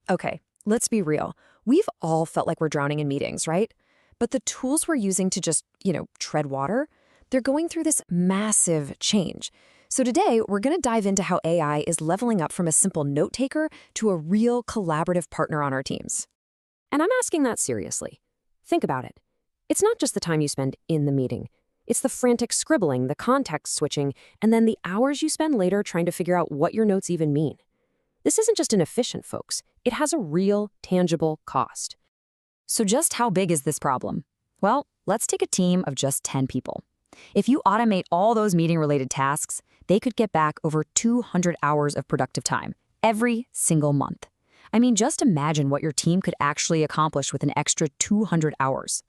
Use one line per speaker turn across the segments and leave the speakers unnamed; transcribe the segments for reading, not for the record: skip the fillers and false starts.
Okay, let's be real. We've all felt like we're drowning in meetings, right? But the tools we're using to just, tread water, they're going through this massive change. So today, we're going to dive into how AI is leveling up from a simple note taker to a real collaborative partner on our teams.
And I'm asking that seriously. Think about it. It's not just the time you spend in the meeting. It's the frantic scribbling, the context switching, and then the hours you spend later trying to figure out what your notes even mean. This isn't just inefficient, folks. It has a real, tangible cost.
So just how big is this problem? Well, let's take a team of just 10 people. If you automate all those meeting-related tasks, they could get back over 200 hours of productive time every single month. I mean, just imagine what your team could actually accomplish with an extra 200 hours.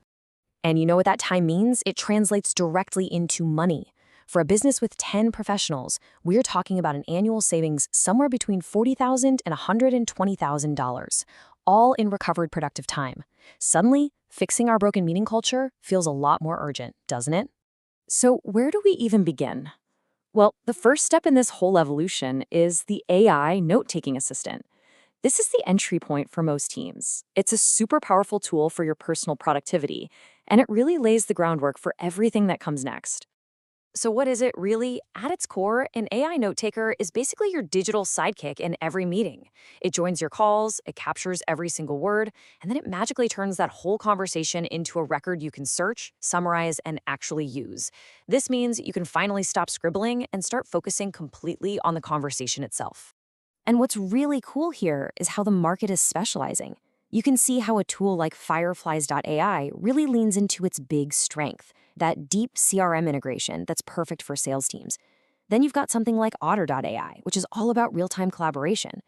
And you know what that time means? It translates directly into money. For a business with 10 professionals, we're talking about an annual savings somewhere between $40,000 and $120,000, all in recovered productive time. Suddenly, fixing our broken meeting culture feels a lot more urgent, doesn't it?
So where do we even begin? Well, the first step in this whole evolution is the AI Note-Taking Assistant. This is the entry point for most teams. It's a super powerful tool for your personal productivity, and it really lays the groundwork for everything that comes next.
So what is it really? At its core, an AI note taker is basically your digital sidekick in every meeting. It joins your calls, it captures every single word, and then it magically turns that whole conversation into a record you can search, summarize, and actually use. This means you can finally stop scribbling and start focusing completely on the conversation itself.
And what's really cool here is how the market is specializing. You can see how a tool like Fireflies.ai really leans into its big strength, that deep CRM integration that's perfect for sales teams. Then you've got something like Otter.ai, which is all about real-time collaboration.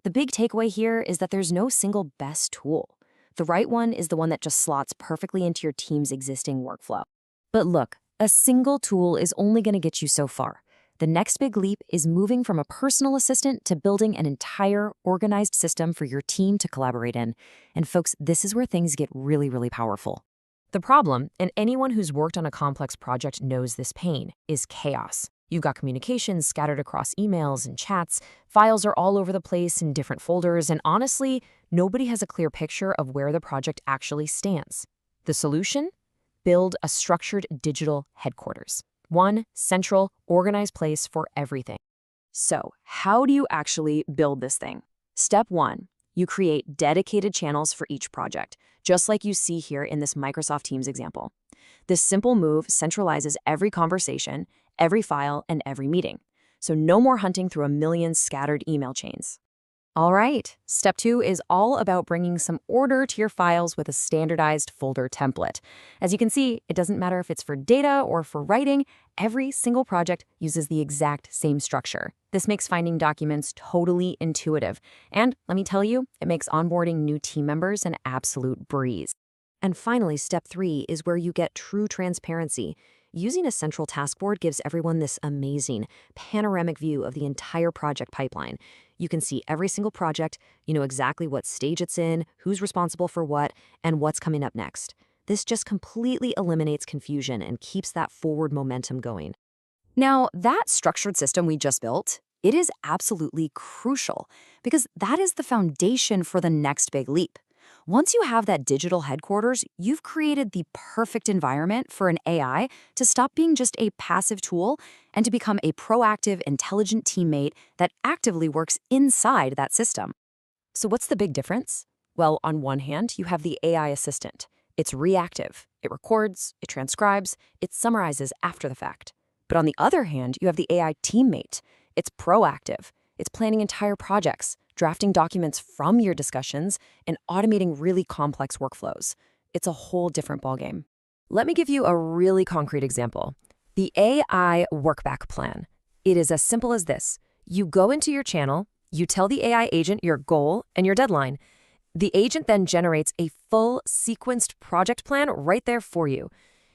The big takeaway here is that there's no single best tool. The right one is the one that just slots perfectly into your team's existing workflow. But look, a single tool is only going to get you so far. The next big leap is moving from a personal assistant to building an entire organized system for your team to collaborate in. And folks, this is where things get really, really powerful.
The problem, and anyone who's worked on a complex project knows this pain, is chaos. You've got communications scattered across emails and chats, files are all over the place in different folders, and honestly, nobody has a clear picture of where the project actually stands. The solution? Build a structured digital headquarters. One central, organized place for everything.
So, how do you actually build this thing? Step 1, you create dedicated channels for each project, just like you see here in this Microsoft Teams example. This simple move centralizes every conversation, every file, and every meeting. So no more hunting through a million scattered email chains.
All right, step 2 is all about bringing some order to your files with a standardized folder template. As you can see, it doesn't matter if it's for data or for writing, every single project uses the exact same structure. This makes finding documents totally intuitive. And let me tell you, it makes onboarding new team members an absolute breeze.
And finally, step 3 is where you get true transparency. Using a central taskboard gives everyone this amazing, panoramic view of the entire project pipeline. You can see every single project, you know exactly what stage it's in, who's responsible for what, and what's coming up next. This just completely eliminates confusion and keeps that forward momentum going. Now, that structured system we just built, it is absolutely crucial because that is the foundation for the next big leap. Once you have that digital headquarters, you've created the perfect environment for an AI to stop being just a passive tool and to become a proactive, intelligent teammate that actively works inside that system. So what's the big difference? Well, on one hand, you have the AI assistant. It's reactive. It records, it transcribes, it summarizes after the fact. But on the other hand, you have the AI teammate. It's proactive. It's planning entire projects, drafting documents from your discussions, and automating really complex workflows. It's a whole different ballgame. Let me give you a really concrete example. The AI workback plan. It is as simple as this. You go into your channel, you tell the AI agent your goal and your deadline. The agent then generates a full sequenced project plan right there for you.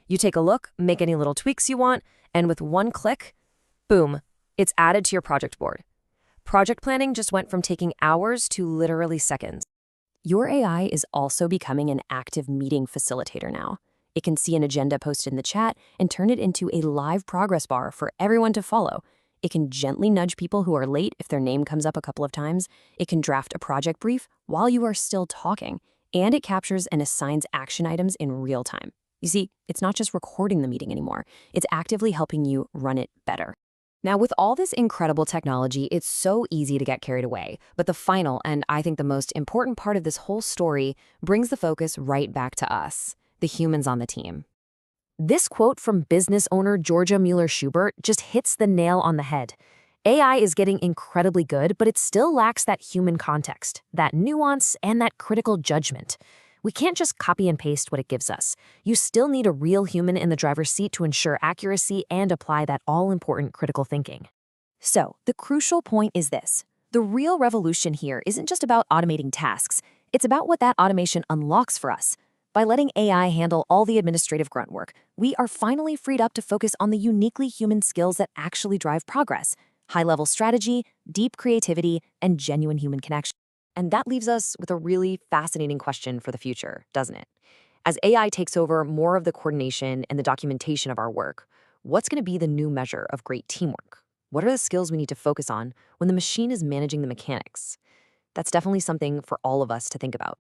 You take a look, make any little tweaks you want, and with one click, boom, it's added to your project board. Project planning just went from taking hours to literally seconds. Your AI is also becoming an active meeting facilitator now. It can see an agenda posted in the chat and turn it into a live progress bar for everyone to follow. It can gently nudge people who are late if their name comes up a couple of times. It can draft a project brief while you are still talking. And it captures and assigns action items in real time. You see, it's not just recording the meeting anymore. It's actively helping you run it better. Now, with all this incredible technology, it's so easy to get carried away. But the final, and I think the most important part of this whole story, brings the focus right back to us, the humans on the team. This quote from business owner Georgia Mueller-Schubert just hits the nail on the head. AI is getting incredibly good, but it still lacks that human context, that nuance, and that critical judgment. We can't just copy and paste what it gives us. You still need a real human in the driver's seat to ensure accuracy and apply that all-important critical thinking. So, the crucial point is this. The real revolution here isn't just about automating tasks. It's about what that automation unlocks for us. By letting AI handle all the administrative grunt work, we are finally freed up to focus on the uniquely human skills that actually drive progress: high-level strategy, deep creativity, and genuine human connection. And that leaves us with a really fascinating question for the future, doesn't it? As AI takes over more of the coordination and the documentation of our work, what's going to be the new measure of great teamwork? What are the skills we need to focus on when the machine is managing the mechanics? That's definitely something for all of us to think about.